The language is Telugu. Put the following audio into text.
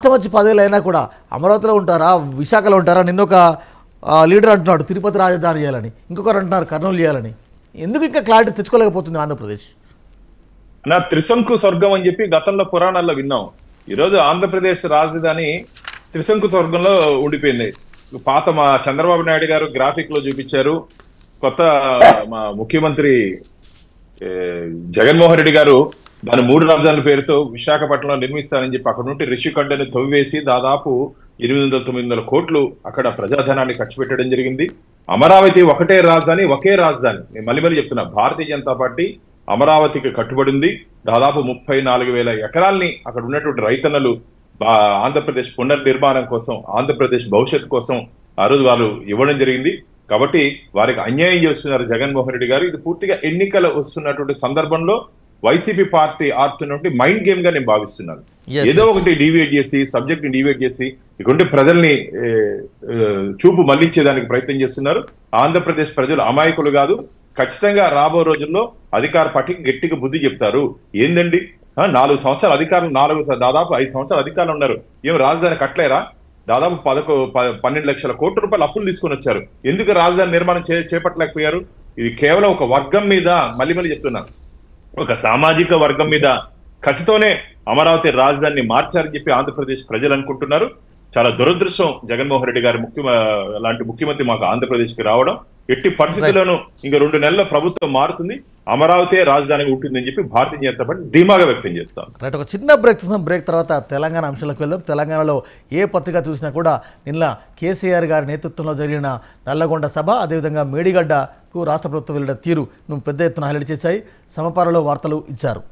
రాష్ట్రం వచ్చి 10 ఏళ్ళు అయినా కూడా అమరావతిలో ఉంటారా, విశాఖలో ఉంటారా? నిన్నొక లీడర్ అంటున్నాడు తిరుపతి రాజధాని చేయాలని, ఇంకొకరు అంటున్నారు కర్నూలు చేయాలని. ఎందుకు ఇంకా క్లారిటీ తెచ్చుకోలేకపోతుంది ఆంధ్రప్రదేశ్? నా త్రిశంకు స్వర్గం అని చెప్పి గతంలో పురాణాల్లో విన్నాం. ఈరోజు ఆంధ్రప్రదేశ్ రాజధాని త్రిశంకు స్వర్గంలో ఉండిపోయింది. పాత మా చంద్రబాబు నాయుడు గారు గ్రాఫిక్ లో చూపించారు. కొత్త మా ముఖ్యమంత్రి జగన్మోహన్ రెడ్డి గారు దాని 3 రాజధానుల పేరుతో విశాఖపట్నంలో నిర్మిస్తారని చెప్పి అక్కడ నుండి రిషికొండని తవ్వేసి దాదాపు 800-900 కోట్లు అక్కడ ప్రజాధనాన్ని ఖర్చు పెట్టడం జరిగింది. అమరావతి ఒకటే రాజధాని, ఒకే రాజధాని. నేను మళ్ళీ చెప్తున్నా, భారతీయ జనతా పార్టీ అమరావతికి కట్టుబడింది. దాదాపు 34,000 ఎకరాల్ని అక్కడ ఉన్నటువంటి రైతన్నలు ఆంధ్రప్రదేశ్ పునర్నిర్మాణం కోసం, ఆంధ్రప్రదేశ్ భవిష్యత్తు కోసం ఆ రోజు వాళ్ళు ఇవ్వడం జరిగింది. కాబట్టి వారికి అన్యాయం చేస్తున్నారు జగన్మోహన్ రెడ్డి గారు. ఇది పూర్తిగా ఎన్నికలు వస్తున్నటువంటి సందర్భంలో వైసీపీ పార్టీ ఆడుతున్నటువంటి మైండ్ గేమ్ గా నేను భావిస్తున్నాను. ఏదో ఒకటి డివియేట్ చేసి, సబ్జెక్ట్ ని డివియేట్ చేసి ఇటువంటి ప్రజల్ని చూపు మళ్లించేదానికి ప్రయత్నం చేస్తున్నారు. ఆంధ్రప్రదేశ్ ప్రజలు అమాయకులు కాదు. ఖచ్చితంగా రాబో రోజుల్లో అధికార పార్టీకి గట్టిగా బుద్ధి చెప్తారు. ఏందండి 4 సంవత్సరాల అధికారులు, దాదాపు 5 సంవత్సరాల అధికారులు ఉన్నారు. ఏం రాజధాని కట్టలేరా? దాదాపు 12 లక్షల కోట్ల రూపాయలు అప్పులు తీసుకొని వచ్చారు. ఎందుకు రాజధాని నిర్మాణం చేపట్టలేకపోయారు? ఇది కేవలం ఒక వర్గం మీద, మళ్ళీ చెప్తున్నాను, ఒక సామాజిక వర్గం మీద కసితోనే అమరావతి రాజధానిని మార్చారని చెప్పి ఆంధ్రప్రదేశ్ ప్రజలు అనుకుంటున్నారు. చాలా దురదృష్టం జగన్మోహన్ రెడ్డి గారి లాంటి ముఖ్యమంత్రి మాకు ఆంధ్రప్రదేశ్ కి రావడం. ఎట్టి పరిస్థితుల్లోనూ ఇంకా 2 నెలల్లో ప్రభుత్వం మారుతుంది, అమరావతి రాజధానిగా ఉంటుందని చెప్పి భారతీయ జనతా పార్టీ ధీమాగా వ్యక్తం చేస్తాం. రైట్, ఒక చిన్న బ్రేక్ చూసాం. బ్రేక్ తర్వాత తెలంగాణ అంశాలకు వెళ్దాం. తెలంగాణలో ఏ పత్రిక చూసినా కూడా నిన్న కేసీఆర్ గారి నేతృత్వంలో జరిగిన నల్లగొండ సభ, అదేవిధంగా మేడిగడ్డకు రాష్ట్ర ప్రభుత్వం వెళ్ళిన తీరు పెద్ద ఎత్తున హైలైట్ చేశాయి. సమపాలలో వార్తలు ఇచ్చారు.